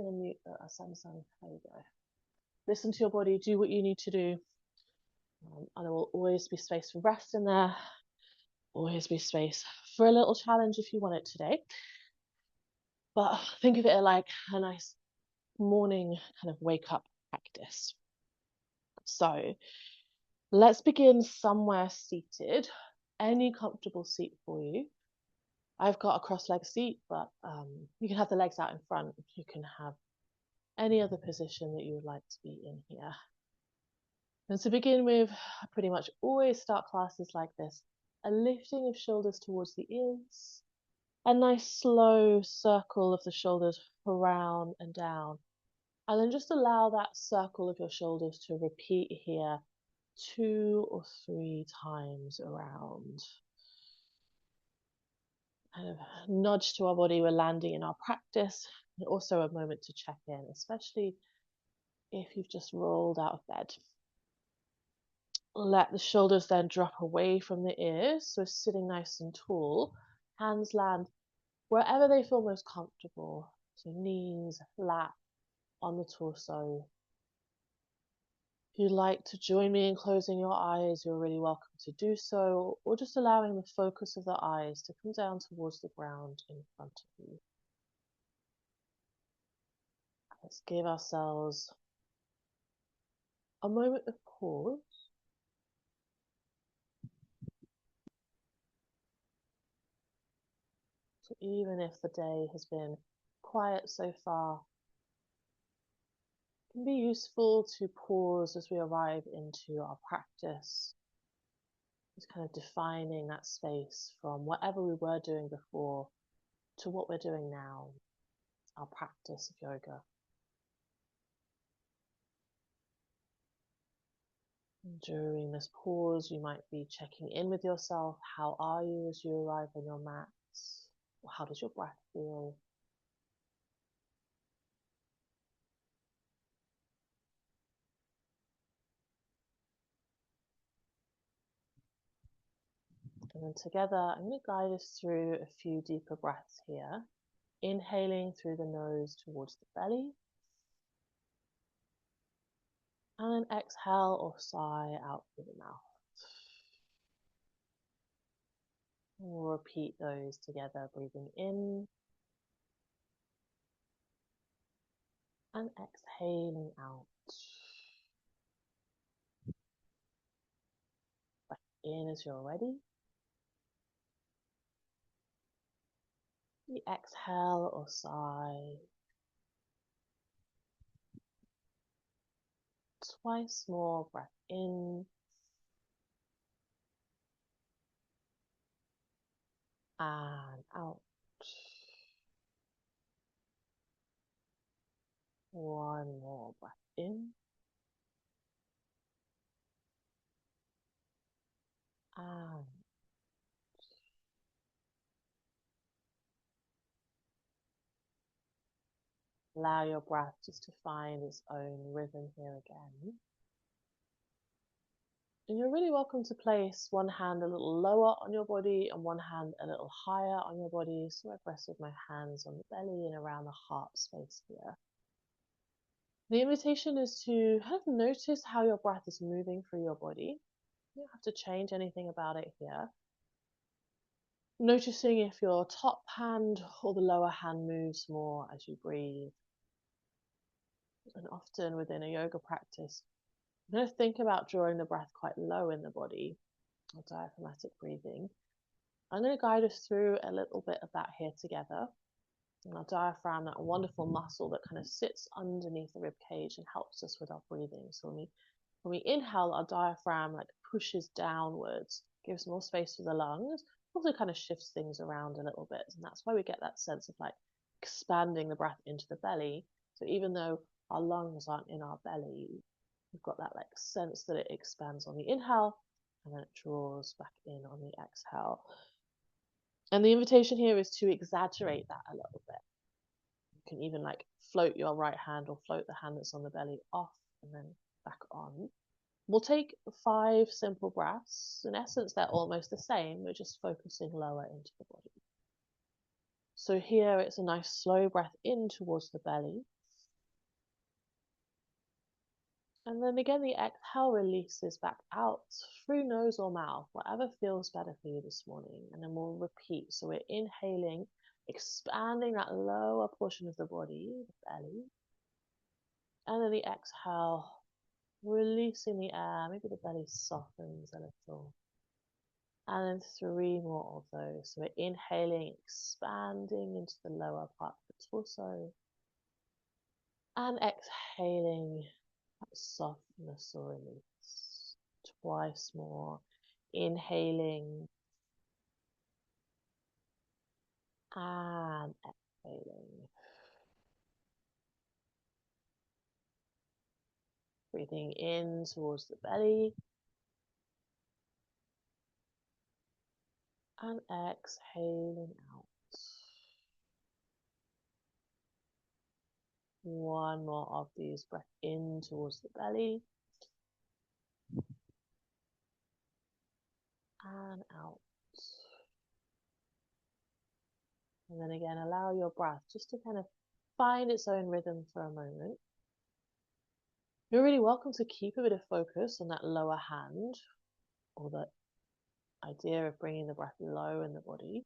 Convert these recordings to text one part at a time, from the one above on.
going to mute the Samsung. There you go. Listen to your body, do what you need to do. And there will always be space for rest in there. Always be space for a little challenge if you want it today. But think of it like a nice morning kind of wake up practice. So let's begin somewhere seated. Any comfortable seat for you. I've got a cross-leg seat, but you can have the legs out in front. You can have any other position that you would like to be in here. And to begin with, I pretty much always start classes like this. A lifting of shoulders towards the ears. A nice slow circle of the shoulders around and down. And then just allow that circle of your shoulders to repeat here 2 or 3 times around. Kind of nudge to our body, we're landing in our practice, and also a moment to check in, especially if you've just rolled out of bed. Let the shoulders then drop away from the ears, so sitting nice and tall. Hands land wherever they feel most comfortable, so knees, lap, on the torso. If you'd like to join me in closing your eyes, you're really welcome to do so, or just allowing the focus of the eyes to come down towards the ground in front of you. Let's give ourselves a moment of pause. So even if the day has been quiet so far, it can be useful to pause as we arrive into our practice. Just kind of defining that space from whatever we were doing before to what we're doing now, our practice of yoga. During this pause, you might be checking in with yourself. How are you as you arrive on your mats? How does your breath feel? And then together, I'm going to guide us through a few deeper breaths here. Inhaling through the nose towards the belly. And then exhale or sigh out through the mouth. We'll repeat those together, breathing in and exhaling out. Back in as you're ready. You exhale or sigh. Twice more, breath in and out. One more breath in and allow your breath just to find its own rhythm here again. And you're really welcome to place one hand a little lower on your body and one hand a little higher on your body. So I rest with my hands on the belly and around the heart space here. The invitation is to kind of notice how your breath is moving through your body. You don't have to change anything about it here. Noticing if your top hand or the lower hand moves more as you breathe. And often within a yoga practice, I'm going to think about drawing the breath quite low in the body, or diaphragmatic breathing. I'm going to guide us through a little bit of that here together. And our diaphragm, that wonderful muscle that kind of sits underneath the rib cage and helps us with our breathing. So when we inhale, our diaphragm like pushes downwards, gives more space for the lungs, also kind of shifts things around a little bit. And that's why we get that sense of like expanding the breath into the belly. So even though our lungs aren't in our belly, we've got that like sense that it expands on the inhale and then it draws back in on the exhale. And the invitation here is to exaggerate that a little bit. You can even like float your right hand or float the hand that's on the belly off and then back on. We'll take 5 simple breaths. In essence, they're almost the same. We're just focusing lower into the body. So here it's a nice slow breath in towards the belly. And then again, the exhale releases back out through nose or mouth, whatever feels better for you this morning. And then we'll repeat. So we're inhaling, expanding that lower portion of the body, the belly. And then the exhale, releasing the air. Maybe the belly softens a little. And then 3 more of those. So we're inhaling, expanding into the lower part of the torso. And exhaling, softness or release. Twice more. Inhaling and exhaling. Breathing in towards the belly. And exhaling out. One more of these. Breath in towards the belly. And out. And then again, allow your breath just to kind of find its own rhythm for a moment. You're really welcome to keep a bit of focus on that lower hand, or that idea of bringing the breath low in the body.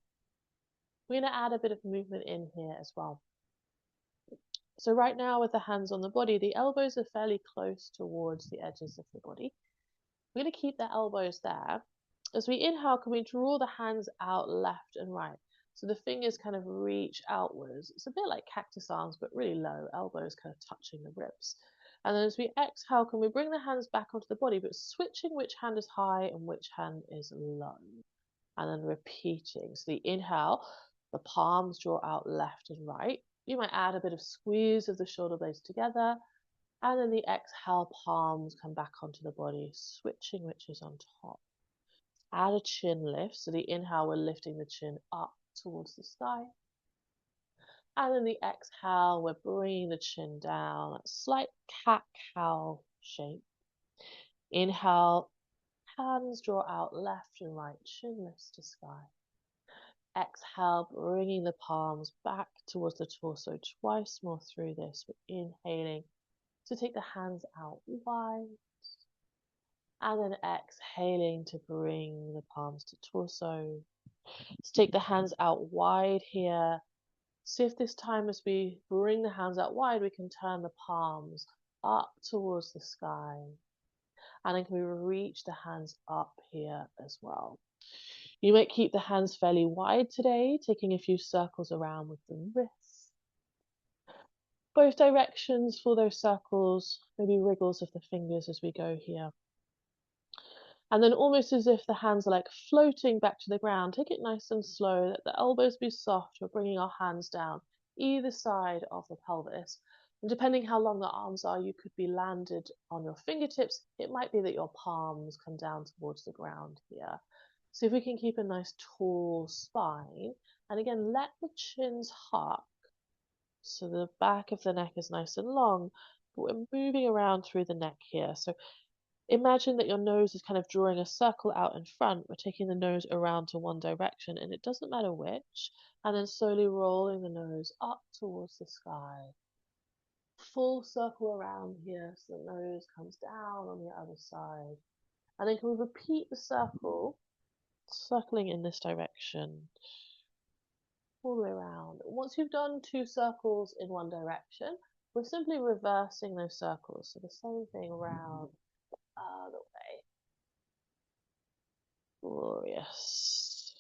We're going to add a bit of movement in here as well. So right now, with the hands on the body, the elbows are fairly close towards the edges of the body. We're going to keep the elbows there. As we inhale, can we draw the hands out left and right? So the fingers kind of reach outwards. It's a bit like cactus arms, but really low, elbows kind of touching the ribs. And then as we exhale, can we bring the hands back onto the body, but switching which hand is high and which hand is low. And then repeating. So the inhale, the palms draw out left and right. You might add a bit of squeeze of the shoulder blades together. And then the exhale, palms come back onto the body, switching which is on top. Add a chin lift. So the inhale, we're lifting the chin up towards the sky. And then the exhale, we're bringing the chin down, a slight cat-cow shape. Inhale, hands draw out left and right, chin lifts to sky. Exhale, bringing the palms back towards the torso. Twice more through this. We're inhaling to take the hands out wide. And then exhaling to bring the palms to torso. Let's take the hands out wide here. See if this time as we bring the hands out wide, we can turn the palms up towards the sky. And then can we reach the hands up here as well. You might keep the hands fairly wide today, taking a few circles around with the wrists. Both directions for those circles, maybe wriggles of the fingers as we go here. And then almost as if the hands are like floating back to the ground, take it nice and slow, let the elbows be soft. We're bringing our hands down either side of the pelvis. And depending how long the arms are, you could be landed on your fingertips. It might be that your palms come down towards the ground here. So if we can keep a nice tall spine, and again, let the chins huck, so the back of the neck is nice and long, but we're moving around through the neck here. So imagine that your nose is kind of drawing a circle out in front. We're taking the nose around to one direction, and it doesn't matter which, and then slowly rolling the nose up towards the sky. Full circle around here, so the nose comes down on the other side. And then can we repeat the circle, circling in this direction, all the way around. Once you've done 2 circles in one direction, we're simply reversing those circles. So the same thing around the other way. Glorious.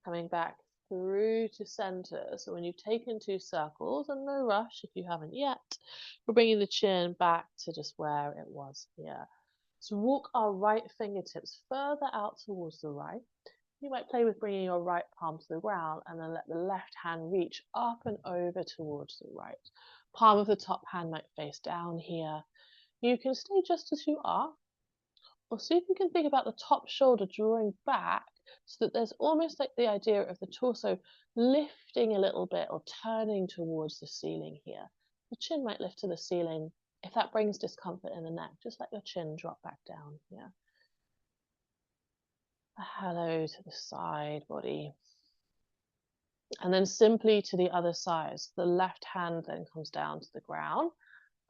Coming back through to center. So when you've taken 2 circles, and no rush if you haven't yet, we're bringing the chin back to just where it was here. So walk our right fingertips further out towards the right. You might play with bringing your right palm to the ground and then let the left hand reach up and over towards the right. Palm of the top hand might face down here. You can stay just as you are, or see if you can think about the top shoulder drawing back so that there's almost like the idea of the torso lifting a little bit or turning towards the ceiling here. The chin might lift to the ceiling. If that brings discomfort in the neck, just let your chin drop back down here. A hello to the side body. And then simply to the other side. So the left hand then comes down to the ground.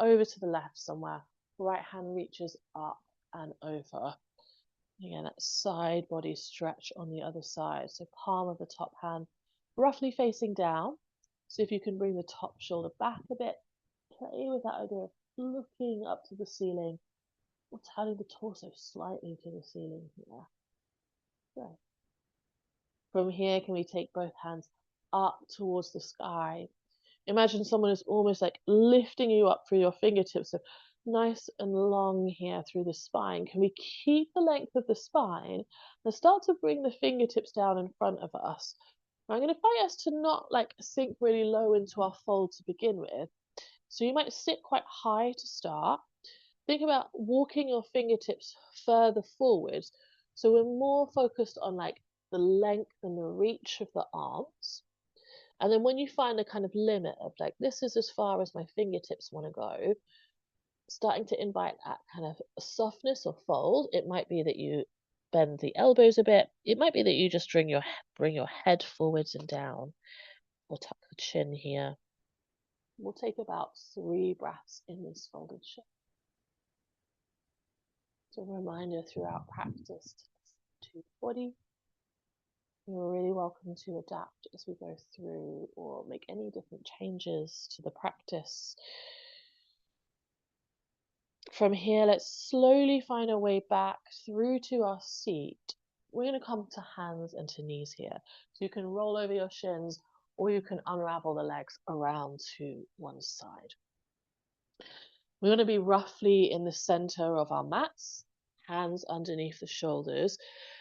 over to the left somewhere. Right hand reaches up and over. Again, that side body stretch on the other side. So palm of the top hand roughly facing down. So if you can bring the top shoulder back a bit, play with that idea of looking up to the ceiling or turning the torso slightly to the ceiling here. Good. From here, can we take both hands up towards the sky? Imagine someone is almost like lifting you up through your fingertips. So nice and long here through the spine. Can we keep the length of the spine and start to bring the fingertips down in front of us? I'm going to fight us to not like sink really low into our fold to begin with. So you might sit quite high to start. Think about walking your fingertips further forwards. So we're more focused on like the length and the reach of the arms. And then when you find a kind of limit of like, this is as far as my fingertips want to go, starting to invite that kind of softness or fold. It might be that you bend the elbows a bit. It might be that you just bring your head forwards and down, or tuck the chin here. We'll take about 3 breaths in this folded shape. It's a reminder throughout practice to the body. You're really welcome to adapt as we go through or make any different changes to the practice. From here, let's slowly find our way back through to our seat. We're going to come to hands and to knees here. So you can roll over your shins or you can unravel the legs around to one side. We're going to be roughly in the center of our mats, hands underneath the shoulders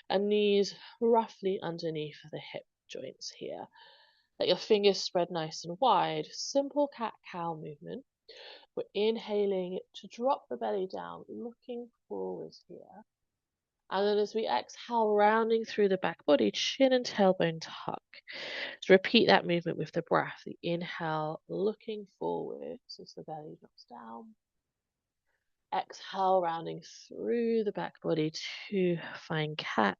and knees roughly underneath the hip joints here. Let your fingers spread nice and wide. Simple cat-cow movement. We're inhaling to drop the belly down, looking forwards here. And then as we exhale, rounding through the back body, chin and tailbone tuck. So repeat that movement with the breath. The inhale, looking forwards as the belly drops down. Exhale, rounding through the back body to find cat.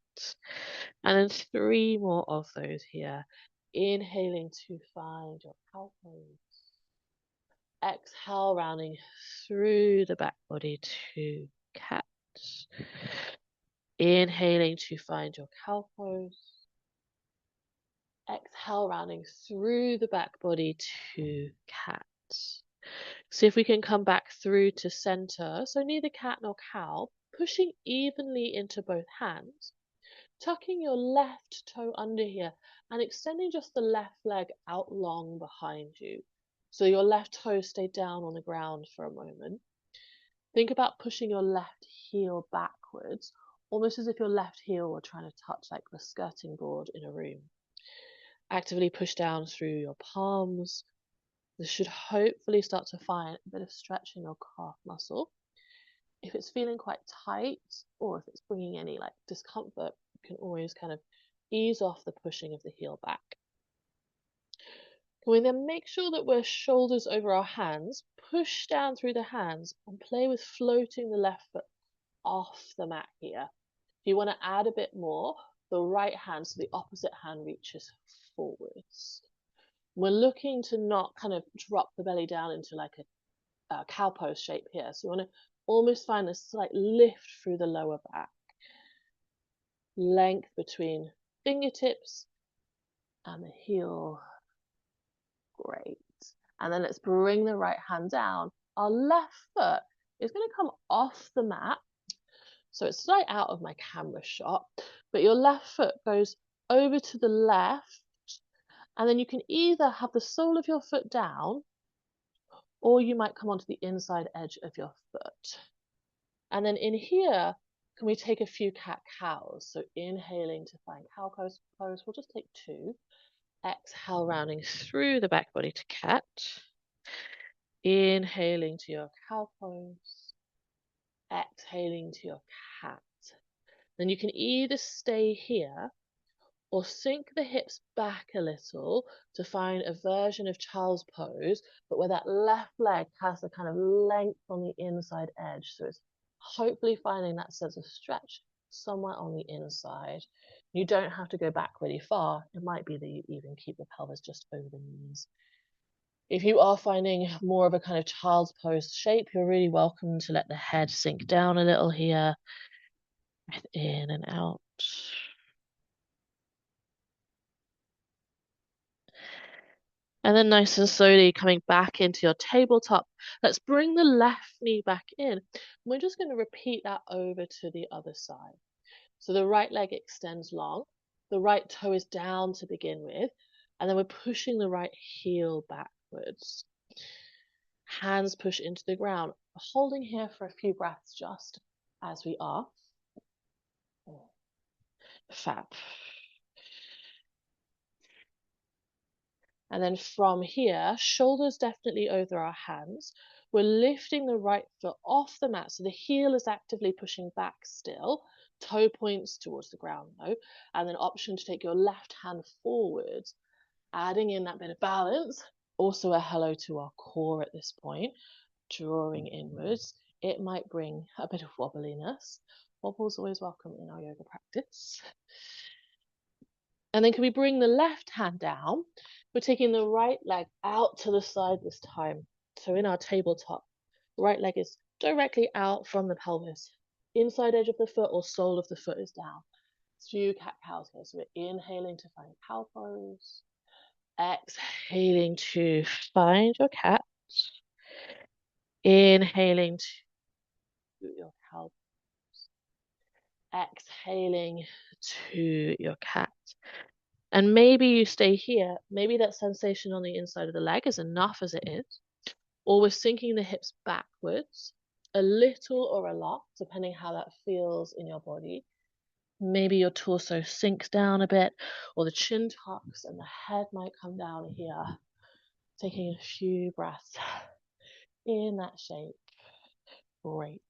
And then 3 more of those here. Inhaling to find your cow pose. Exhale, rounding through the back body to cat. Inhaling to find your cow pose. Exhale, rounding through the back body to cat. See if we can come back through to center. So neither cat nor cow, pushing evenly into both hands. Tucking your left toe under here and extending just the left leg out long behind you. So your left toe stay down on the ground for a moment. Think about pushing your left heel backwards, almost as if your left heel were trying to touch like the skirting board in a room. Actively push down through your palms. This should hopefully start to find a bit of stretch in your calf muscle. If it's feeling quite tight or if it's bringing any like discomfort, you can always kind of ease off the pushing of the heel back. Can we then make sure that we're shoulders over our hands, push down through the hands and play with floating the left foot off the mat here. If you want to add a bit more, the right hand, so the opposite hand reaches forwards. We're looking to not kind of drop the belly down into like a cow pose shape here. So you want to almost find a slight lift through the lower back. Length between fingertips and the heel. Great. And then let's bring the right hand down. Our left foot is going to come off the mat. So it's slight out of my camera shot, but your left foot goes over to the left. And then you can either have the sole of your foot down, or you might come onto the inside edge of your foot. And then in here, can we take a few cat-cows? So inhaling to find cow pose, we'll just take 2. Exhale, rounding through the back body to cat. Inhaling to your cow pose. Exhaling to your cat. Then you can either stay here or sink the hips back a little to find a version of child's pose, but where that left leg has the kind of length on the inside edge. So it's hopefully finding that sense of stretch somewhere on the inside. You don't have to go back really far. It might be that you even keep the pelvis just over the knees. If you are finding more of a kind of child's pose shape, you're really welcome to let the head sink down a little here. Breath in and out. And then nice and slowly coming back into your tabletop. Let's bring the left knee back in. We're just going to repeat that over to the other side. So the right leg extends long, the right toe is down to begin with, and then we're pushing the right heel backwards. Hands push into the ground, holding here for a few breaths just as we are. Fab. And then from here, shoulders definitely over our hands. We're lifting the right foot off the mat. So the heel is actively pushing back still. Toe points towards the ground though. And then option to take your left hand forwards, adding in that bit of balance. Also a hello to our core at this point, drawing inwards. It might bring a bit of wobbliness. Wobble's always welcome in our yoga practice. And then can we bring the left hand down? We're taking the right leg out to the side this time. So in our tabletop, the right leg is directly out from the pelvis. Inside edge of the foot or sole of the foot is down. Few cat-cows here. So we're inhaling to find cow pose. Exhaling to find your cat. Inhaling to your cow pose. Exhaling to your cat. And maybe you stay here. Maybe that sensation on the inside of the leg is enough as it is. Or we're sinking the hips backwards, a little or a lot, depending how that feels in your body. Maybe your torso sinks down a bit, or the chin tucks and the head might come down here. Taking a few breaths in that shape. Great.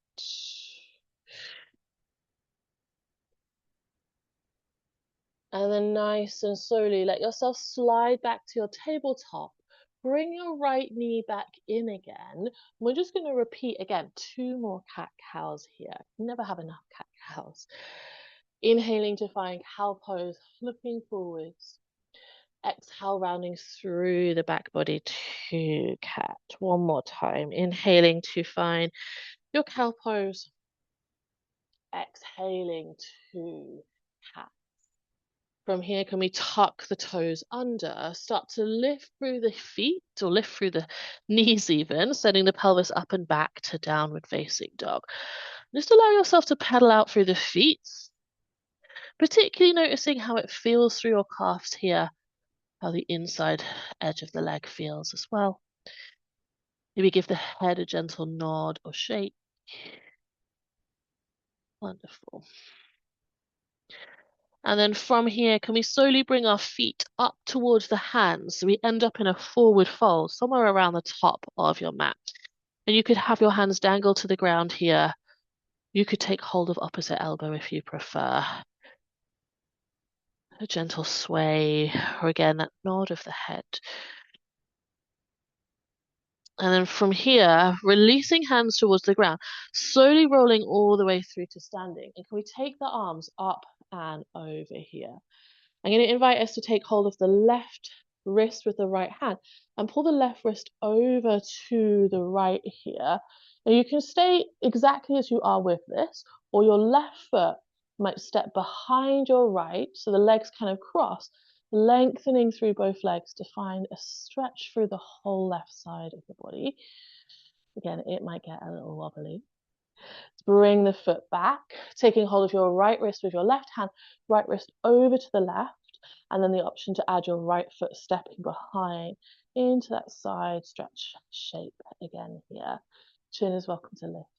And then nice and slowly let yourself slide back to your tabletop. Bring your right knee back in again. We're just going to repeat again 2 more cat-cows here. Never have enough cat-cows. Inhaling to find cow pose, looking forwards. Exhale, rounding through the back body to cat. One more time. Inhaling to find your cow pose. Exhaling to cat. From here, can we tuck the toes under, start to lift through the feet or lift through the knees even, sending the pelvis up and back to downward facing dog. Just allow yourself to pedal out through the feet, particularly noticing how it feels through your calves here, how the inside edge of the leg feels as well. Maybe give the head a gentle nod or shake. Wonderful. And then from here, can we slowly bring our feet up towards the hands so we end up in a forward fold, somewhere around the top of your mat. And you could have your hands dangle to the ground here. You could take hold of opposite elbow if you prefer. A gentle sway, or again, that nod of the head. And then from here, releasing hands towards the ground, slowly rolling all the way through to standing. And can we take the arms up and over here? I'm going to invite us to take hold of the left wrist with the right hand and pull the left wrist over to the right here. Now you can stay exactly as you are with this, or your left foot might step behind your right, so the legs kind of cross, lengthening through both legs to find a stretch through the whole left side of the body. Again, it might get a little wobbly. Bring the foot back, taking hold of your right wrist with your left hand, right wrist over to the left, and then the option to add your right foot stepping behind into that side stretch shape again here. Chin is welcome to lift.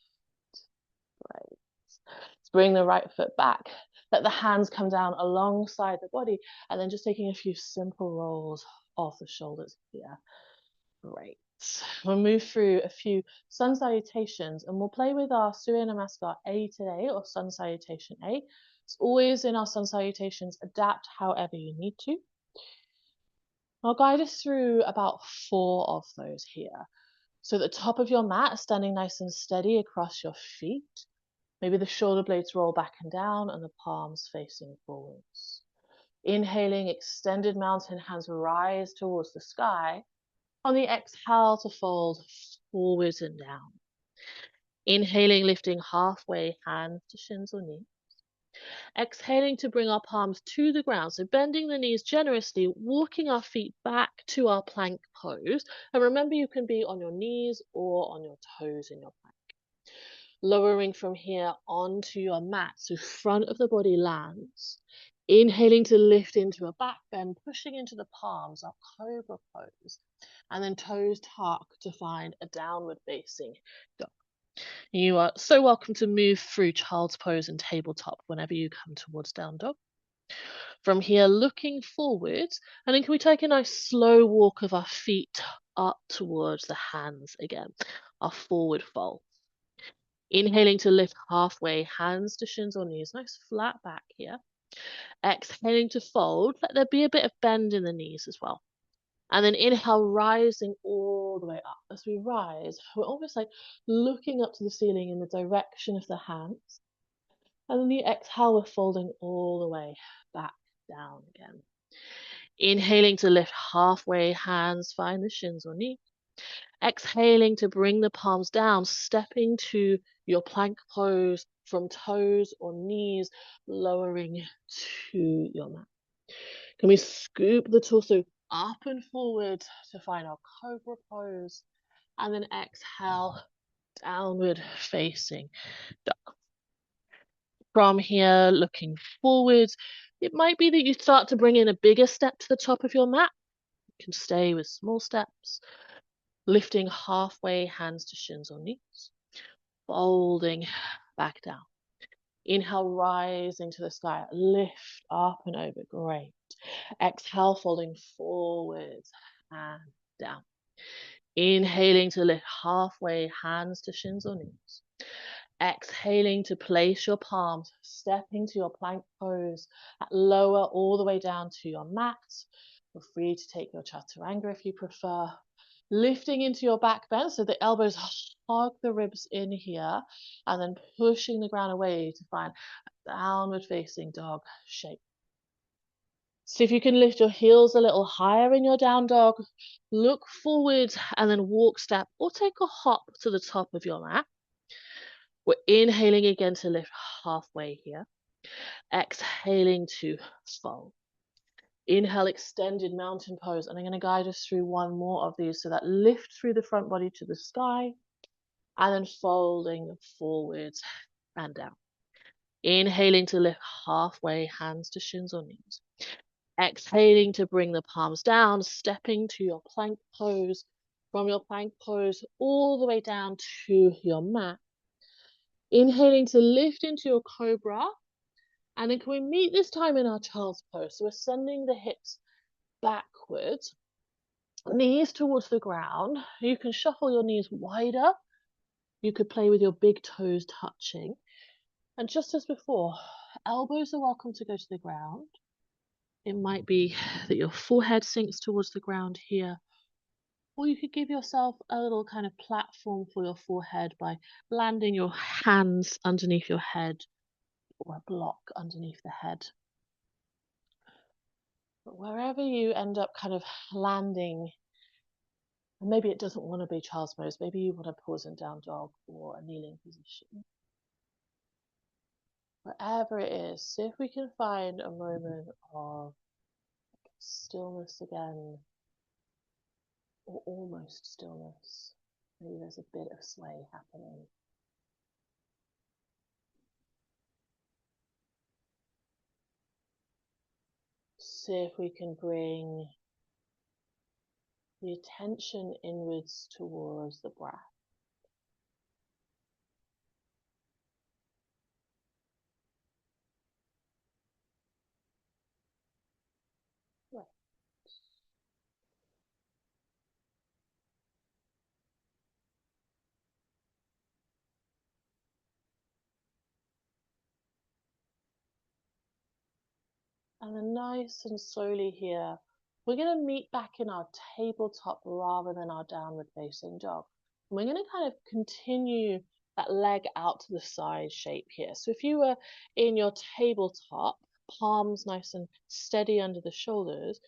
Great. Let's bring the right foot back. Let the hands come down alongside the body, and then just taking a few simple rolls off the shoulders here. Great. We'll move through a few sun salutations and we'll play with our Surya Namaskar A today, or sun salutation A. It's always in our sun salutations, adapt however you need to. I'll guide us through about 4 of those here. So at the top of your mat, standing nice and steady across your feet. Maybe the shoulder blades roll back and down and the palms facing forwards. Inhaling, extended mountain, hands rise towards the sky. On the exhale to fold forwards and down. Inhaling, lifting halfway, hands to shins or knees. Exhaling to bring our palms to the ground. So bending the knees generously, walking our feet back to our plank pose. And remember, you can be on your knees or on your toes in your plank. Lowering from here onto your mat, so front of the body lands. Inhaling to lift into a back bend, pushing into the palms, our cobra pose. And then toes tuck to find a downward facing dog. You are so welcome to move through child's pose and tabletop whenever you come towards down dog. From here, looking forwards, and then can we take a nice slow walk of our feet up towards the hands again, our forward fold. Inhaling to lift halfway, hands to shins or knees, nice flat back here. Exhaling to fold, let there be a bit of bend in the knees as well. And then inhale, rising all the way up. As we rise, we're almost like looking up to the ceiling in the direction of the hands. And then the exhale, we're folding all the way back down again. Inhaling to lift halfway, hands find the shins or knees. Exhaling to bring the palms down, stepping to your plank pose from toes or knees, lowering to your mat. Can we scoop the torso up and forward to find our cobra pose, and then exhale, downward facing dog. From here, looking forwards, it might be that you start to bring in a bigger step to the top of your mat. You can stay with small steps, lifting halfway, hands to shins or knees, folding back down. Inhale, rising to the sky, lift up and over, great. Exhale, folding forwards and down. Inhaling to lift halfway, hands to shins or knees. Exhaling to place your palms, stepping to your plank pose, lower all the way down to your mat. Feel free to take your chaturanga if you prefer. Lifting into your back bend, so the elbows hug the ribs in here, and then pushing the ground away to find a downward facing dog shape. See if you can lift your heels a little higher in your down dog. Look forward and then walk, step, or take a hop to the top of your mat. We're inhaling again to lift halfway here. Exhaling to fold. Inhale, extended mountain pose. And I'm going to guide us through one more of these. So that lift through the front body to the sky. And then folding forwards and down. Inhaling to lift halfway, hands to shins or knees. Exhaling to bring the palms down, stepping to your plank pose. From your plank pose all the way down to your mat. Inhaling to lift into your cobra. And then can we meet this time in our child's pose? So we're sending the hips backwards, knees towards the ground. You can shuffle your knees wider. You could play with your big toes touching. And just as before, elbows are welcome to go to the ground. It might be that your forehead sinks towards the ground here. Or you could give yourself a little kind of platform for your forehead by landing your hands underneath your head, or a block underneath the head. But wherever you end up kind of landing, and maybe it doesn't want to be child's pose, maybe you want to pause in down dog or a kneeling position. Wherever it is, see if we can find a moment of stillness again, or almost stillness. Maybe there's a bit of sway happening. See if we can bring the attention inwards towards the breath. Right. And then nice and slowly here, we're going to meet back in our tabletop rather than our downward facing dog. And we're going to kind of continue that leg out to the side shape here. So if you were in your tabletop, palms nice and steady under the shoulders,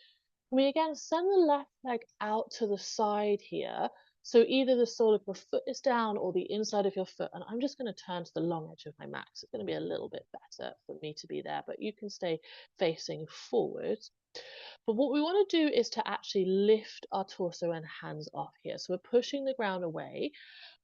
We again send the left leg out to the side here. So either the sole of your foot is down or the inside of your foot. And I'm just going to turn to the long edge of my mat. So it's going to be a little bit better for me to be there, but you can stay facing forward. But what we want to do is to actually lift our torso and hands off here. So we're pushing the ground away.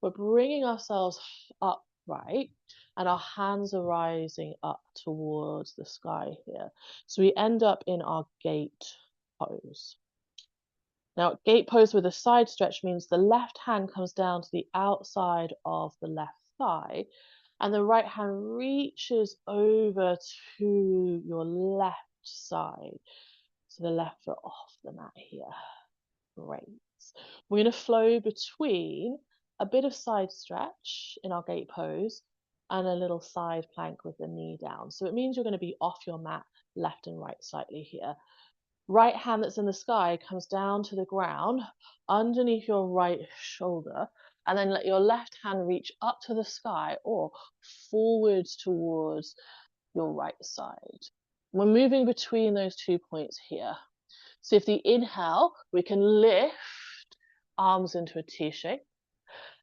We're bringing ourselves upright, and our hands are rising up towards the sky here. So we end up in our gate pose. Now, gate pose with a side stretch means the left hand comes down to the outside of the left thigh, and the right hand reaches over to your left side. So the left foot off the mat here. Great. We're going to flow between a bit of side stretch in our gate pose and a little side plank with the knee down. So it means you're going to be off your mat left and right slightly here. Right hand that's in the sky comes down to the ground underneath your right shoulder, and then let your left hand reach up to the sky or forwards towards your right side. We're moving between those 2 points here. So if the inhale, we can lift arms into a T shape,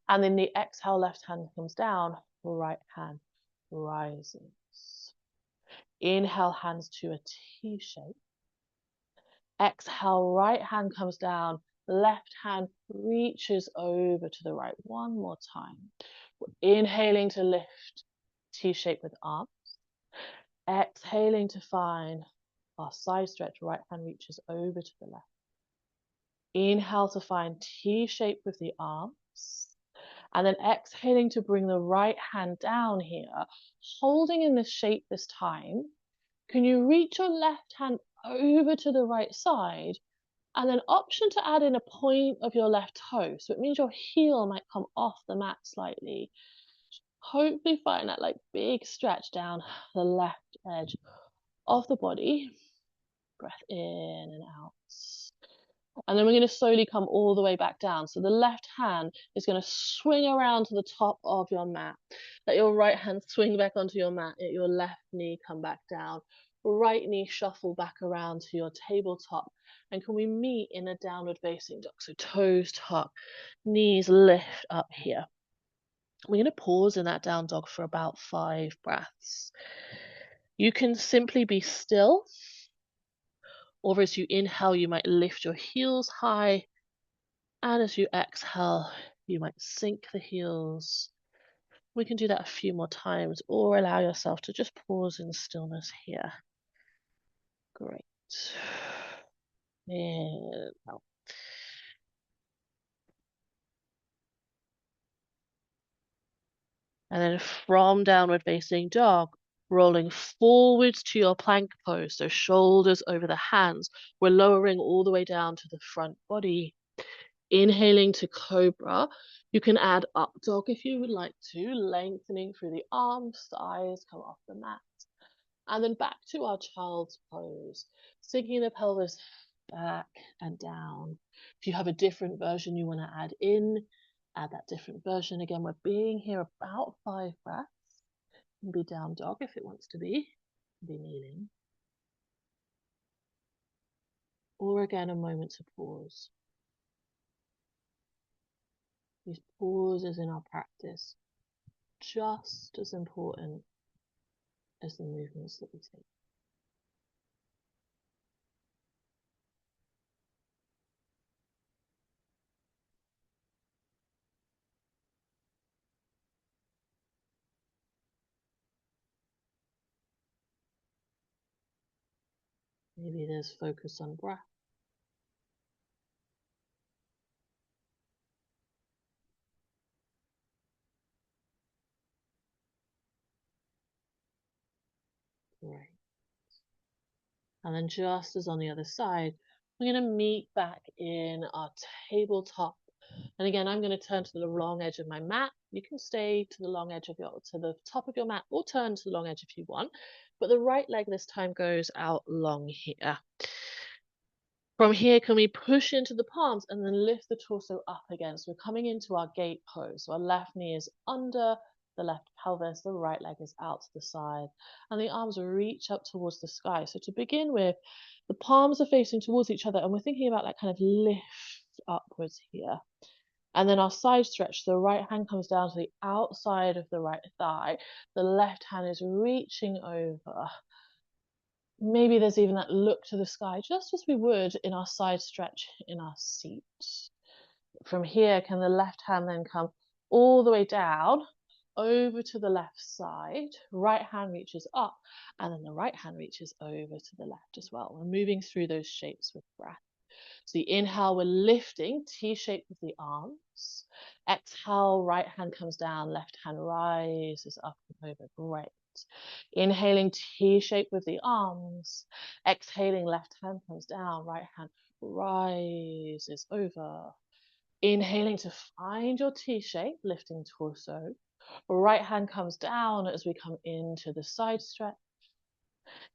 and then the exhale, left hand comes down, right hand rises. Inhale, hands to a T shape. Exhale, right hand comes down, left hand reaches over to the right. One more time. We're inhaling to lift, T shape with arms. Exhaling to find our side stretch, right hand reaches over to the left. Inhale to find T shape with the arms. And then exhaling to bring the right hand down here, holding in this shape this time. Can you reach your left hand over to the right side? And then option to add in a point of your left toe. So it means your heel might come off the mat slightly. Hopefully find that like big stretch down the left edge of the body. Breath in and out. And then we're going to slowly come all the way back down. So the left hand is going to swing around to the top of your mat. Let your right hand swing back onto your mat. Let your left knee come back down. Right knee shuffle back around to your tabletop. And can we meet in a downward facing dog? So toes tuck, knees lift up here. We're going to pause in that down dog for about 5 breaths. You can simply be still, or as you inhale, you might lift your heels high, and as you exhale, you might sink the heels. We can do that a few more times, or allow yourself to just pause in stillness here. Great. And out. And then from downward facing dog, rolling forwards to your plank pose, so shoulders over the hands. We're lowering all the way down to the front body. Inhaling to cobra. You can add up dog if you would like to, lengthening through the arms, thighs come off the mat. And then back to our child's pose, sinking the pelvis back and down. If you have a different version you want to add in, add that different version. Again, we're being here about 5 breaths. You can be down dog if it wants to be kneeling. Or again, a moment to pause. These pauses in our practice, just as important as the movements that we take. Maybe there's focus on breath. Great. And then just as on the other side, we're going to meet back in our tabletop. And again, I'm going to turn to the long edge of my mat. You can stay to the long edge of to the top of your mat, or turn to the long edge if you want. But the right leg this time goes out long here. From here, can we push into the palms and then lift the torso up again? So we're coming into our gate pose. So our left knee is under, the left pelvis, the right leg is out to the side, and the arms reach up towards the sky. So to begin with, the palms are facing towards each other, and we're thinking about that kind of lift upwards here. And then our side stretch, the right hand comes down to the outside of the right thigh. The left hand is reaching over. Maybe there's even that look to the sky, just as we would in our side stretch in our seat. From here, can the left hand then come all the way down over to the left side? Right hand reaches up, and then the right hand reaches over to the left as well. We're moving through those shapes with breath. So the inhale, we're lifting, T-shape with the arms. Exhale, right hand comes down, left hand rises up and over. Great. Inhaling, T-shape with the arms. Exhaling, left hand comes down, right hand rises over. Inhaling to find your T-shape, lifting torso. Right hand comes down as we come into the side stretch.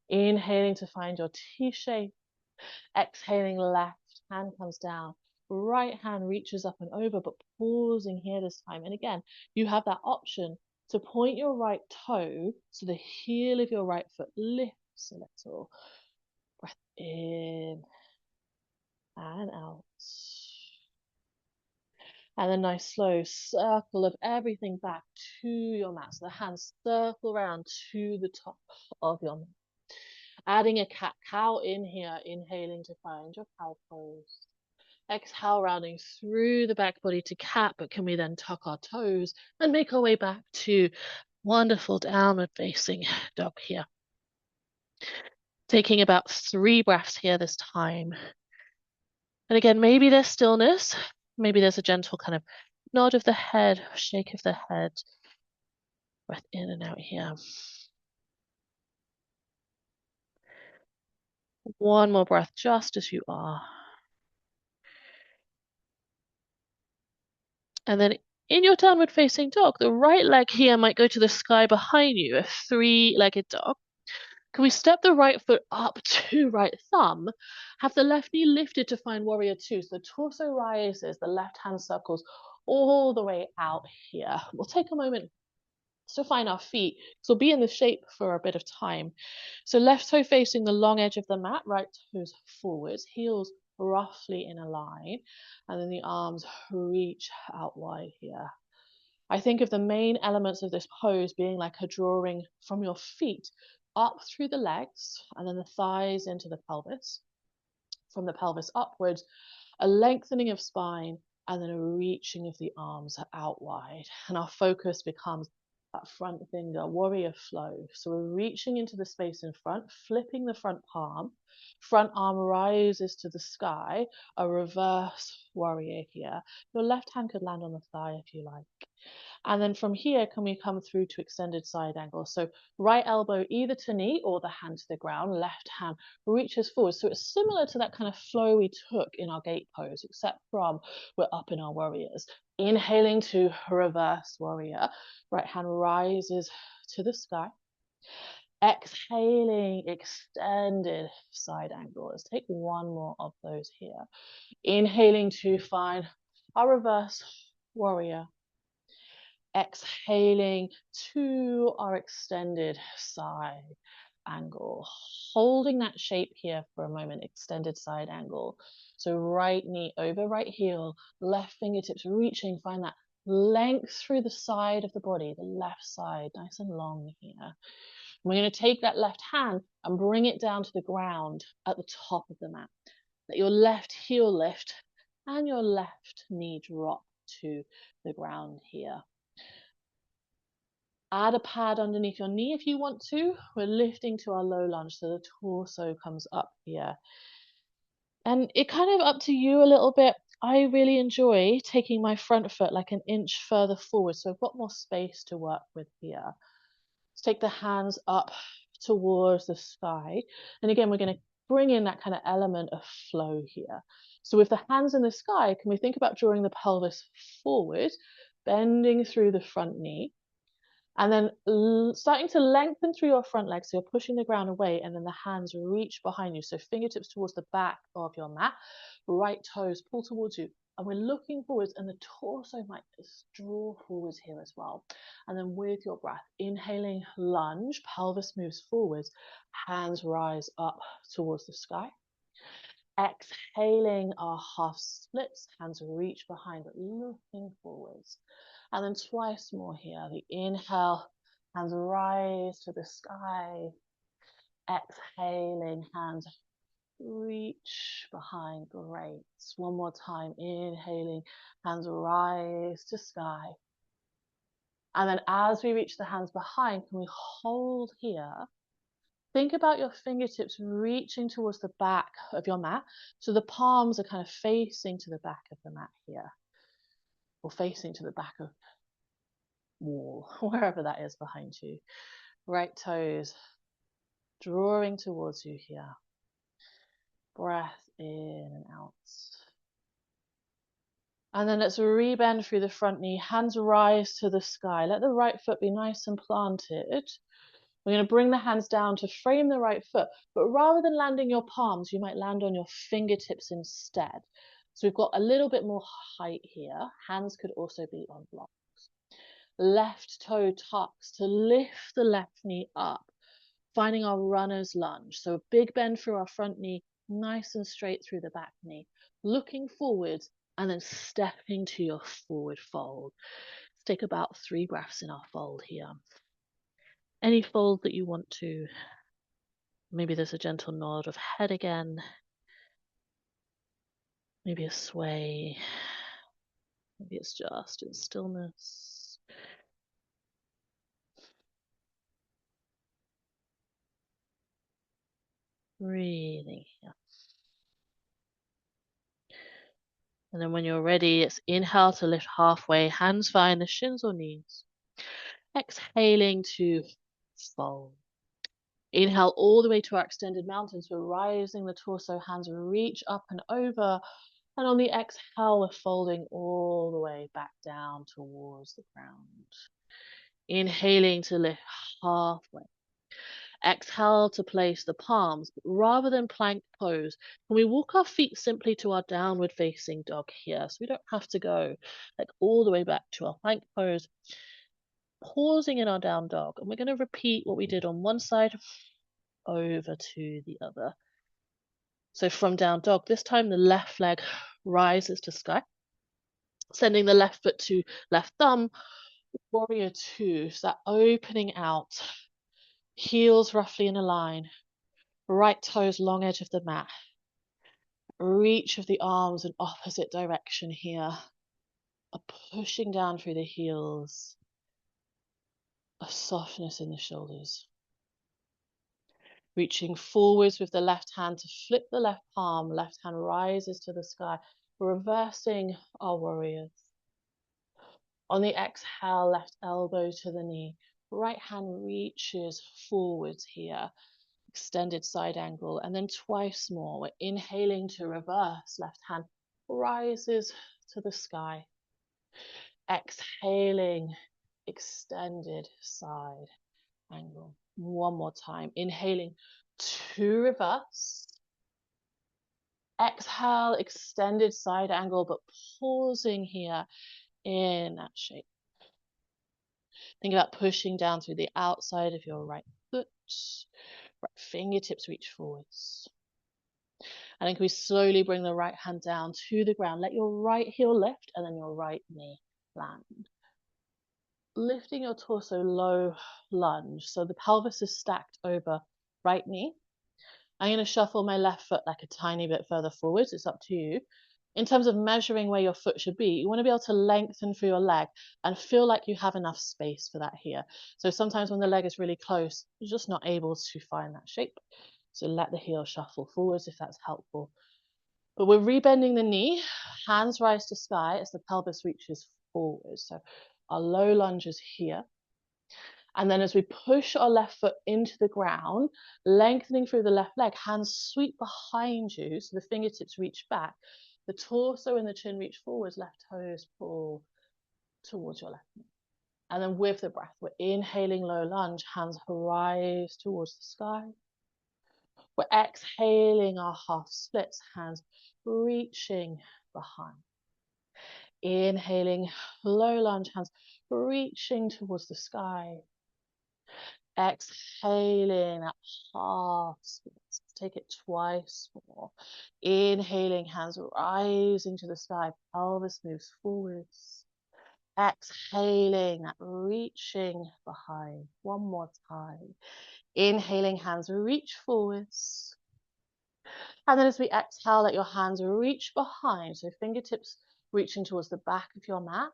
Inhaling to find your T-shape. Exhaling, left hand comes down. Right hand reaches up and over, but pausing here this time. And again, you have that option to point your right toe so the heel of your right foot lifts a little. Breath in and out. And a nice slow circle of everything back to your mat. So the hands circle around to the top of your mat. Adding a cat-cow in here, inhaling to find your cow pose. Exhale, rounding through the back body to cat, but can we then tuck our toes and make our way back to wonderful downward facing dog here. Taking about 3 breaths here this time. And again, maybe there's stillness, maybe there's a gentle kind of nod of the head, shake of the head. Breath in and out here. One more breath, just as you are. And then in your downward facing dog, the right leg here might go to the sky behind you, a 3-legged dog. Can we step the right foot up to right thumb? Have the left knee lifted to find warrior 2. So the torso rises, the left hand circles all the way out here. We'll take a moment to find our feet. So we'll be in the shape for a bit of time. So left toe facing the long edge of the mat, right toes forwards, heels roughly in a line, and then the arms reach out wide here. I think of the main elements of this pose being like a drawing from your feet up through the legs and then the thighs into the pelvis. From the pelvis upwards, a lengthening of spine and then a reaching of the arms out wide. And our focus becomes that front finger, warrior flow. So we're reaching into the space in front, flipping the front palm. Front arm rises to the sky, a reverse warrior here. Your left hand could land on the thigh if you like. And then from here, can we come through to extended side angle? So right elbow either to knee or the hand to the ground, left hand reaches forward. So it's similar to that kind of flow we took in our gate pose, except from we're up in our warriors. Inhaling to reverse warrior. Right hand rises to the sky. Exhaling, extended side angle. Let's take one more of those here. Inhaling to find our reverse warrior. Exhaling to our extended side angle. Holding that shape here for a moment, extended side angle. So right knee over right heel, left fingertips reaching, find that length through the side of the body, the left side, nice and long here. We're going to take that left hand and bring it down to the ground at the top of the mat. Let your left heel lift and your left knee drop to the ground here. Add a pad underneath your knee if you want to. We're lifting to our low lunge so the torso comes up here. And it kind of up to you a little bit. I really enjoy taking my front foot like an inch further forward. So I've got more space to work with here. Let's take the hands up towards the sky. And again, we're going to bring in that kind of element of flow here. So with the hands in the sky, can we think about drawing the pelvis forward, bending through the front knee? And then starting to lengthen through your front leg, so you're pushing the ground away, and then the hands reach behind you. So fingertips towards the back of your mat, right toes pull towards you, And we're looking forwards, and the torso might draw forwards here as well. And then with your breath, inhaling lunge, pelvis moves forwards, hands rise up towards the sky. Exhaling our half splits, hands reach behind, but looking forwards. And then twice more here. The inhale, hands rise to the sky. Exhaling, hands reach behind. Great. One more time. Inhaling, hands rise to sky. And then as we reach the hands behind, can we hold here? Think about your fingertips reaching towards the back of your mat. So the palms are kind of facing to the back of the mat here, or facing to the back of wall, wherever that is behind you. Right toes drawing towards you here. Breath in and out. And then let's rebend through the front knee. Hands rise to the sky. Let the right foot be nice and planted. We're going to bring the hands down to frame the right foot, but rather than landing your palms, you might land on your fingertips instead. So we've got a little bit more height here. Hands could also be on blocks. Left toe tucks to lift the left knee up, finding our runner's lunge. So a big bend through our front knee, nice and straight through the back knee. Looking forwards and then stepping to your forward fold. Let's take about 3 breaths in our fold here. Any fold that you want to. Maybe there's a gentle nod of head again. Maybe a sway. Maybe it's just in stillness. Breathing here. And then when you're ready, it's inhale to lift halfway, hands find the shins or knees. Exhaling to fold. Inhale all the way to our extended mountains. We're rising the torso, hands reach up and over. And on the exhale, we're folding all the way back down towards the ground. Inhaling to lift halfway. Exhale to place the palms. Rather than plank pose, can we walk our feet simply to our downward facing dog here? So we don't have to go like all the way back to our plank pose. Pausing in our down dog. And we're going to repeat what we did on one side over to the other. So from down dog, this time the left leg rises to sky, sending the left foot to left thumb, warrior 2. So that opening out, heels roughly in a line, right toes long edge of the mat, reach of the arms in opposite direction here, a pushing down through the heels, a softness in the shoulders. Reaching forwards with the left hand to flip the left palm, left hand rises to the sky, reversing our warriors. On the exhale, left elbow to the knee, right hand reaches forwards here, extended side angle, and then twice more. We're inhaling to reverse, left hand rises to the sky. Exhaling, extended side angle. One more time. Inhaling to reverse. Exhale, extended side angle, but pausing here in that shape. Think about pushing down through the outside of your right foot. Right fingertips reach forwards. And then can we slowly bring the right hand down to the ground. Let your right heel lift and then your right knee land. Lifting your torso, low lunge. So the pelvis is stacked over right knee. I'm going to shuffle my left foot like a tiny bit further forwards. It's up to you. In terms of measuring where your foot should be, you want to be able to lengthen through your leg and feel like you have enough space for that here. So sometimes when the leg is really close, you're just not able to find that shape. So let the heel shuffle forwards if that's helpful. But we're rebending the knee, hands rise to sky as the pelvis reaches forward. So our low lunge is here. And then as we push our left foot into the ground, lengthening through the left leg, hands sweep behind you so the fingertips reach back. The torso and the chin reach forwards, left toes pull towards your left knee. And then with the breath, we're inhaling low lunge, hands rise towards the sky. We're exhaling our half splits, hands reaching behind. Inhaling, low lunge, hands reaching towards the sky. Exhaling, that half splits. Take it twice more. Inhaling, hands rising to the sky. Pelvis moves forwards. Exhaling, that reaching behind. One more time. Inhaling, hands reach forwards. And then as we exhale, let your hands reach behind. So fingertips reaching towards the back of your mat.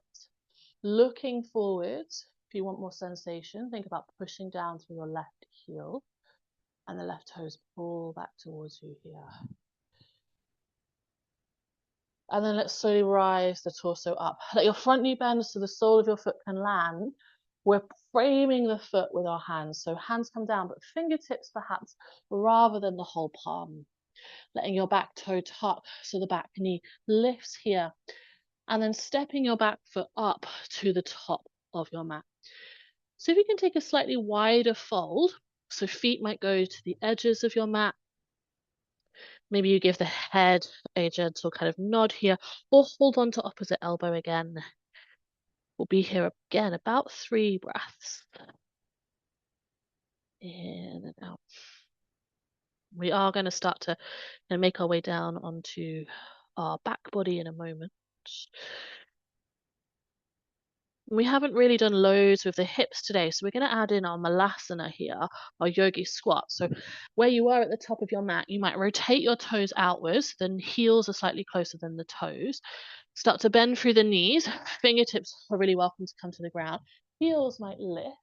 Looking forwards. If you want more sensation, think about pushing down through your left heel. And the left toes pull back towards you here. And then let's slowly rise the torso up. Let your front knee bend so the sole of your foot can land. We're framing the foot with our hands. So hands come down, but fingertips perhaps rather than the whole palm. Letting your back toe tuck so the back knee lifts here. And then stepping your back foot up to the top of your mat. So if you can take a slightly wider fold, so feet might go to the edges of your mat. Maybe you give the head a gentle kind of nod here, or hold on to opposite elbow again. We'll be here again about 3 breaths. In and out. We are going to start to make our way down onto our back body in a moment. We haven't really done loads with the hips today, so we're going to add in our malasana here, our yogi squat. So where you are at the top of your mat, you might rotate your toes outwards, then heels are slightly closer than the toes. Start to bend through the knees. Fingertips are really welcome to come to the ground. Heels might lift.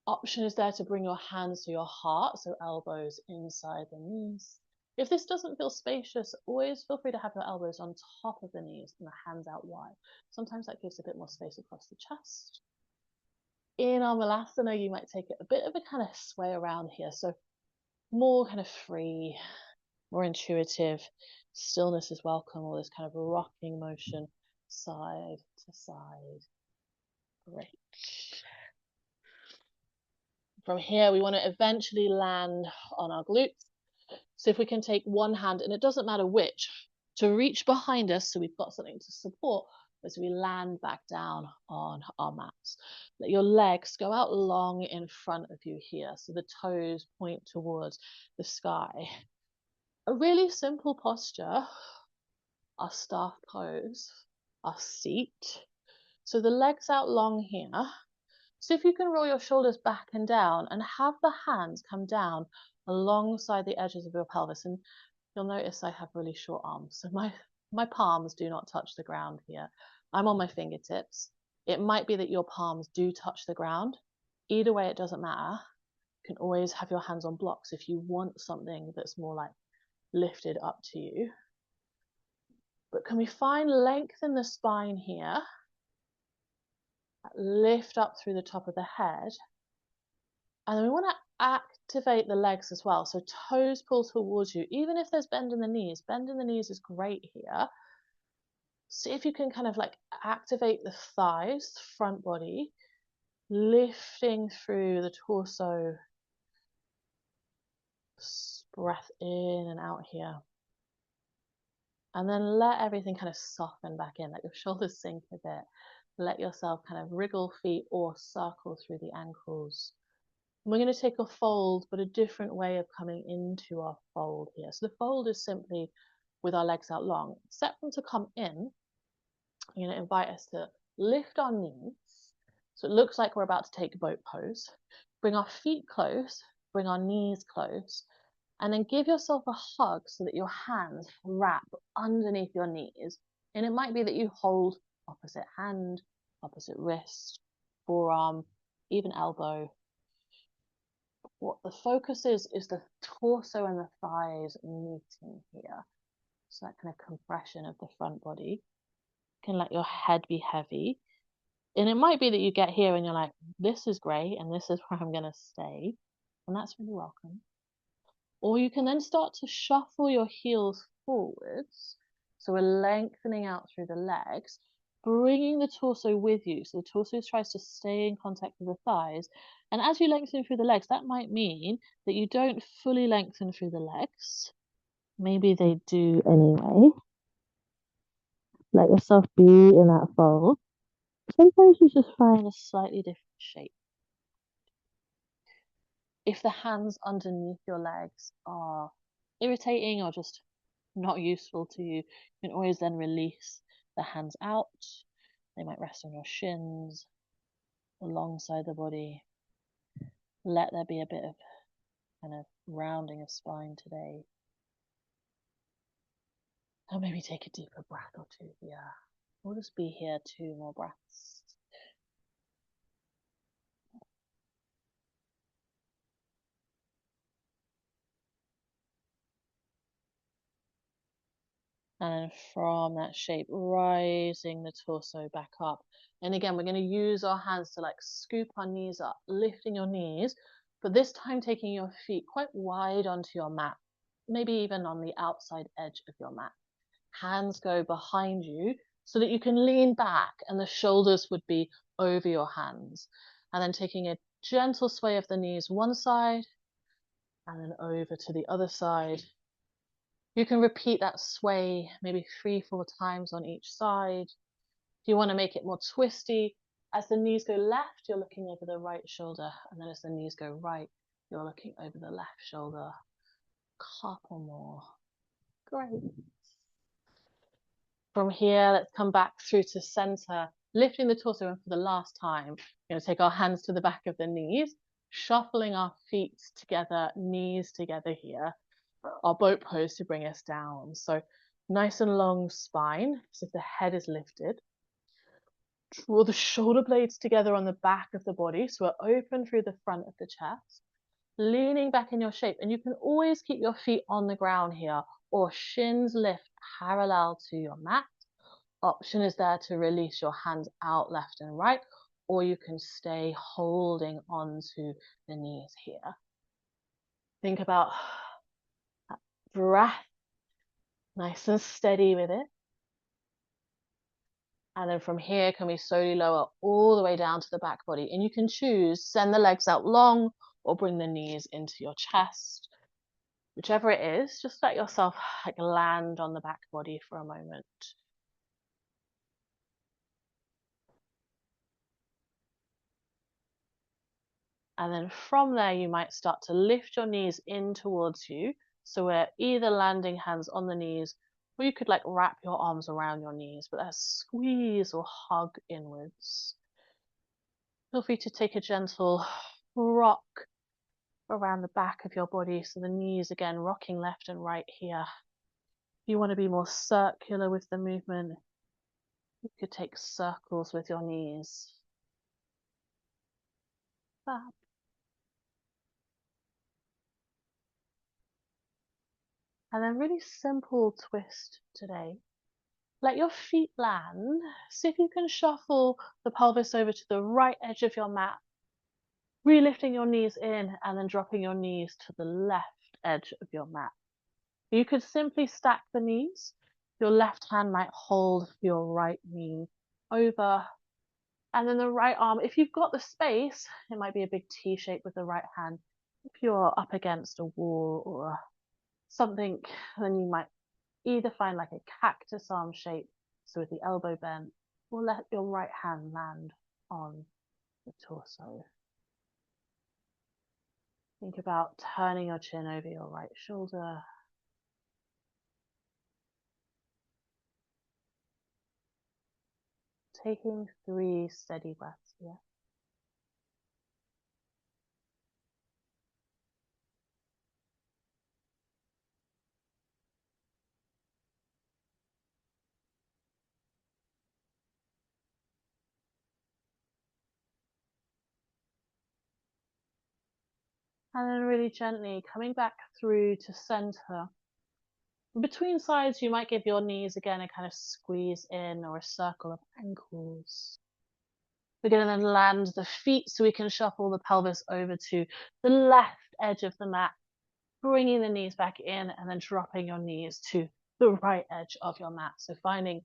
Option is there to bring your hands to your heart, so elbows inside the knees. If this doesn't feel spacious, always feel free to have your elbows on top of the knees and the hands out wide. Sometimes that gives a bit more space across the chest. In our malasana, you might take it a bit of a kind of sway around here. So more kind of free, more intuitive. Stillness is welcome, all this kind of rocking motion, side to side. Great. From here, we want to eventually land on our glutes. So if we can take one hand, and it doesn't matter which, to reach behind us so we've got something to support as we land back down on our mats. Let your legs go out long in front of you here, so the toes point towards the sky. A really simple posture, our staff pose, our seat. So the legs out long here. So if you can roll your shoulders back and down and have the hands come down alongside the edges of your pelvis. And you'll notice I have really short arms. So my palms do not touch the ground here. I'm on my fingertips. It might be that your palms do touch the ground. Either way, it doesn't matter. You can always have your hands on blocks if you want something that's more like lifted up to you. But can we find length in the spine here? Lift up through the top of the head. And then we want to activate the legs as well. So toes pull towards you. Even if there's bend in the knees, bend in the knees is great here. See if you can kind of like activate the thighs, the front body, lifting through the torso. Breath in and out here. And then let everything kind of soften back in, let your shoulders sink a bit. Let yourself kind of wriggle feet or circle through the ankles. And we're going to take a fold, but a different way of coming into our fold here. So the fold is simply with our legs out long. Set them to come in. I'm going to invite us to lift our knees. So it looks like we're about to take boat pose. Bring our feet close, bring our knees close, and then give yourself a hug so that your hands wrap underneath your knees. And it might be that you hold opposite hand, opposite wrist, forearm, even elbow. What the focus is the torso and the thighs meeting here. So that kind of compression of the front body. You can let your head be heavy. And it might be that you get here and you're like, this is great, and this is where I'm going to stay. And that's really welcome. Or you can then start to shuffle your heels forwards. So we're lengthening out through the legs, bringing the torso with you. So the torso tries to stay in contact with the thighs. And as you lengthen through the legs, that might mean that you don't fully lengthen through the legs. Maybe they do anyway. Let yourself be in that fold. Sometimes you just find a slightly different shape. If the hands underneath your legs are irritating or just not useful to you, you can always then release the hands out. They might rest on your shins, alongside the body. Let there be a bit of kind of rounding of spine today. And maybe take a deeper breath or two here. We'll just be here 2 more breaths. And then from that shape, rising the torso back up. And again, we're going to use our hands to like scoop our knees up, lifting your knees, but this time taking your feet quite wide onto your mat, maybe even on the outside edge of your mat. Hands go behind you so that you can lean back and the shoulders would be over your hands. And then taking a gentle sway of the knees one side and then over to the other side. You can repeat that sway maybe 3-4 times on each side. If you want to make it more twisty, as the knees go left, you're looking over the right shoulder. And then as the knees go right, you're looking over the left shoulder. Couple more. Great. From here, let's come back through to center, lifting the torso in for the last time. We're going to take our hands to the back of the knees, shuffling our feet together, knees together here. Our boat pose to bring us down. So nice and long spine, as if the head is lifted. Draw the shoulder blades together on the back of the body, so we're open through the front of the chest, leaning back in your shape. And you can always keep your feet on the ground here, or shins lift parallel to your mat. Option is there to release your hands out left and right, or you can stay holding onto the knees here. Think about that breath, nice and steady with it. And then from here, can we slowly lower all the way down to the back body? And you can choose, send the legs out long or bring the knees into your chest. Whichever it is, just let yourself like land on the back body for a moment. And then from there, you might start to lift your knees in towards you. So we're either landing hands on the knees, or you could like wrap your arms around your knees, but that's squeeze or hug inwards. Feel free to take a gentle rock around the back of your body. So the knees again, rocking left and right here. If you want to be more circular with the movement, you could take circles with your knees. Fab. And then really simple twist today. Let your feet land. See if you can shuffle the pelvis over to the right edge of your mat, re-lifting your knees in and then dropping your knees to the left edge of your mat. You could simply stack the knees. Your left hand might hold your right knee over, and then the right arm, if you've got the space, it might be a big T shape with the right hand. If you're up against a wall or something, then you might either find like a cactus arm shape, so with the elbow bent, or let your right hand land on the torso. Think about turning your chin over your right shoulder. Taking 3 steady breaths here. And then really gently coming back through to center. Between sides, you might give your knees again a kind of squeeze in or a circle of ankles. We're going to then land the feet so we can shuffle the pelvis over to the left edge of the mat, bringing the knees back in and then dropping your knees to the right edge of your mat. So finding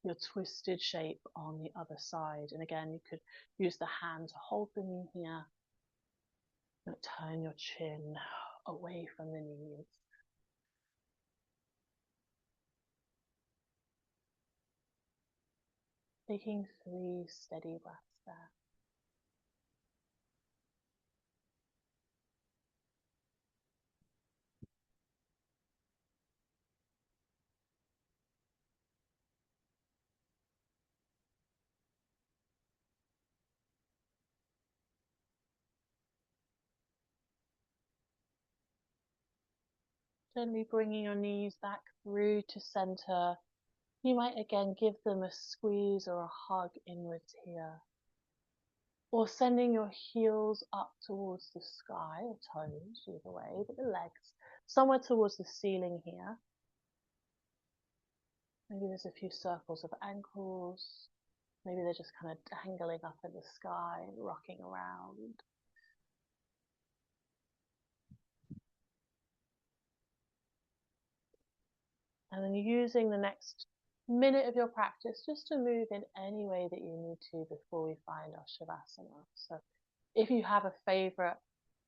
your twisted shape on the other side. And again, you could use the hand to hold the knee here. Turn your chin away from the knees. Taking 3 steady breaths there. Gently bringing your knees back through to center. You might again give them a squeeze or a hug inwards here. Or sending your heels up towards the sky, or toes, either way, but the legs somewhere towards the ceiling here. Maybe there's a few circles of ankles. Maybe they're just kind of dangling up in the sky, rocking around. And then using the next minute of your practice just to move in any way that you need to before we find our Shavasana. So if you have a favorite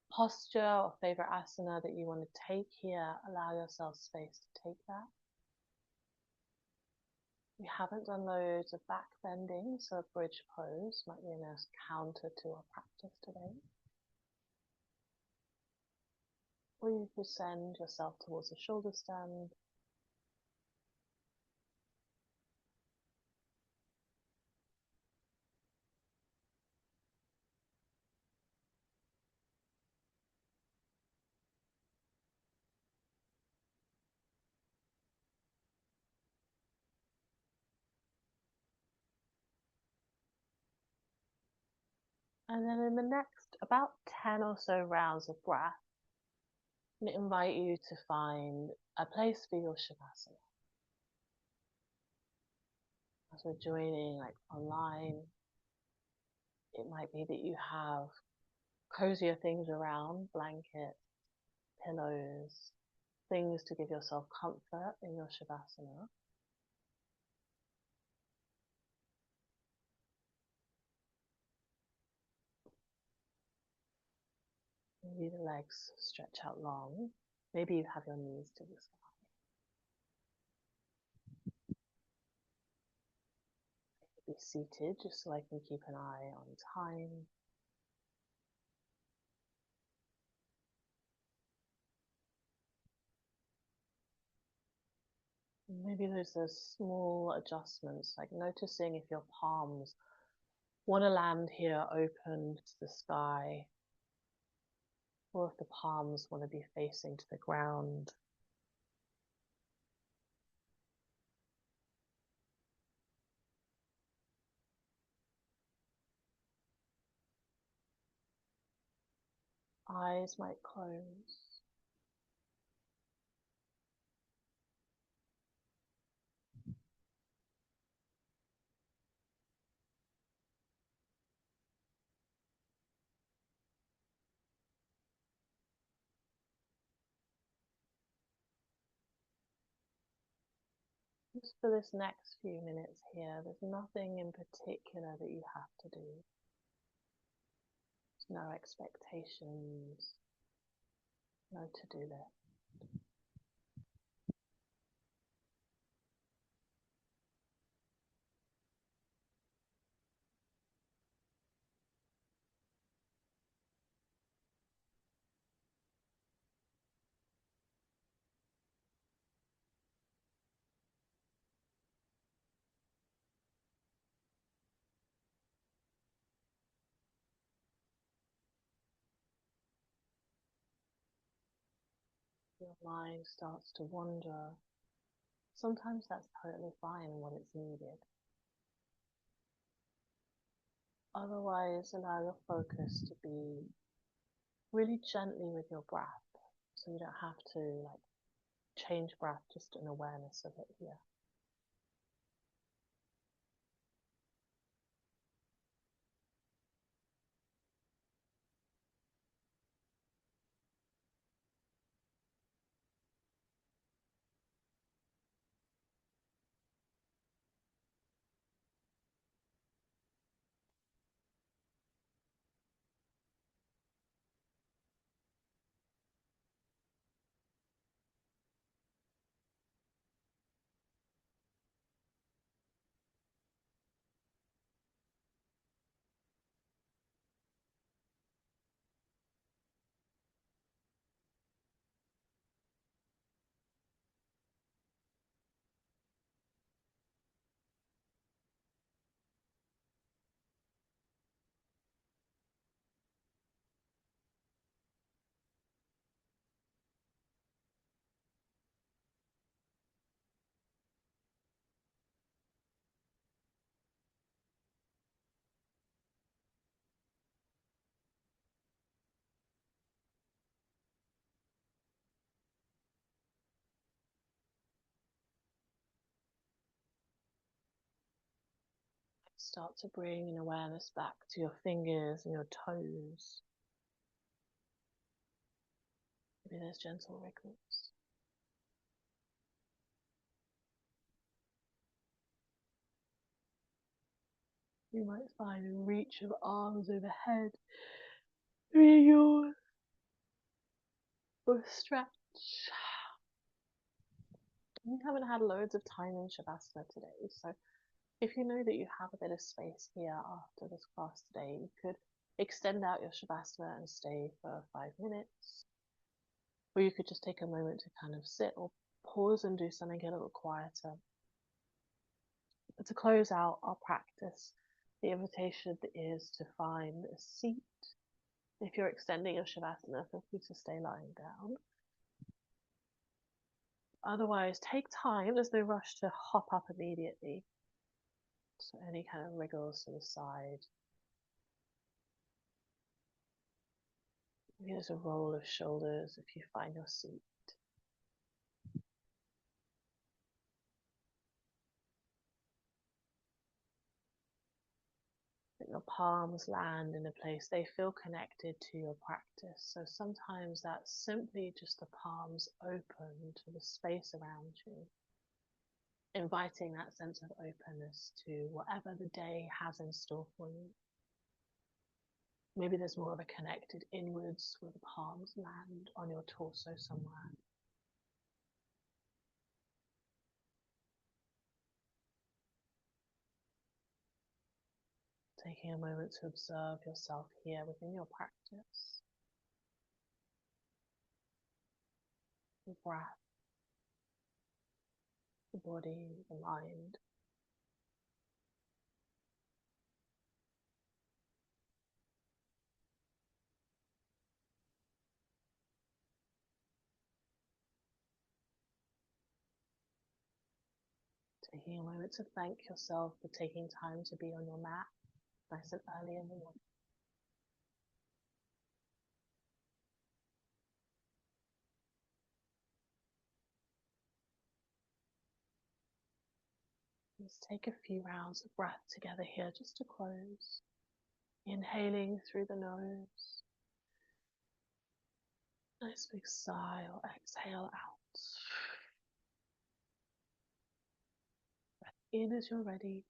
posture or favorite asana that you want to take here, allow yourself space to take that. We haven't done loads of back bending, so a bridge pose might be a nice counter to our practice today. Or you could send yourself towards a shoulder stand. And then in the next about 10 or so rounds of breath, I invite you to find a place for your Shavasana. As we're joining like online, it might be that you have cozier things around, blankets, pillows, things to give yourself comfort in your Shavasana. Maybe the legs stretch out long. Maybe you have your knees to the sky. Be seated just so I can keep an eye on time. Maybe there's those small adjustments, like noticing if your palms want to land here open to the sky, or if the palms want to be facing to the ground. Eyes might close. Just for this next few minutes here, there's nothing in particular that you have to do. There's no expectations, no to-do list. Your mind starts to wander. Sometimes that's totally fine and what it's needed. Otherwise, allow your focus to be really gently with your breath, so you don't have to like change breath, just an awareness of it here. start to bring an awareness back to your fingers and your toes. Maybe there's gentle wriggles. You might find a reach of arms overhead, through your or stretch. We haven't had loads of time in Shavasana today, so if you know that you have a bit of space here after this class today, you could extend out your Shavasana and stay for 5 minutes. Or you could just take a moment to kind of sit or pause and do something a little quieter. But to close out our practice, the invitation is to find a seat. If you're extending your Shavasana, feel free to stay lying down. Otherwise, take time. There's no rush to hop up immediately. So any kind of wriggles to the side. Maybe there's a roll of shoulders if you find your seat. Let your palms land in a place they feel connected to your practice. So sometimes that's simply just the palms open to the space around you, inviting that sense of openness to whatever the day has in store for you. Maybe there's more of a connected inwards where the palms land on your torso somewhere. Taking a moment to observe yourself here within your practice. The breath, the body, the mind. Taking a moment to thank yourself for taking time to be on your mat nice and early in the morning. Let's take a few rounds of breath together here just to close. Inhaling through the nose. Nice big sigh or exhale out. Breath in as you're ready.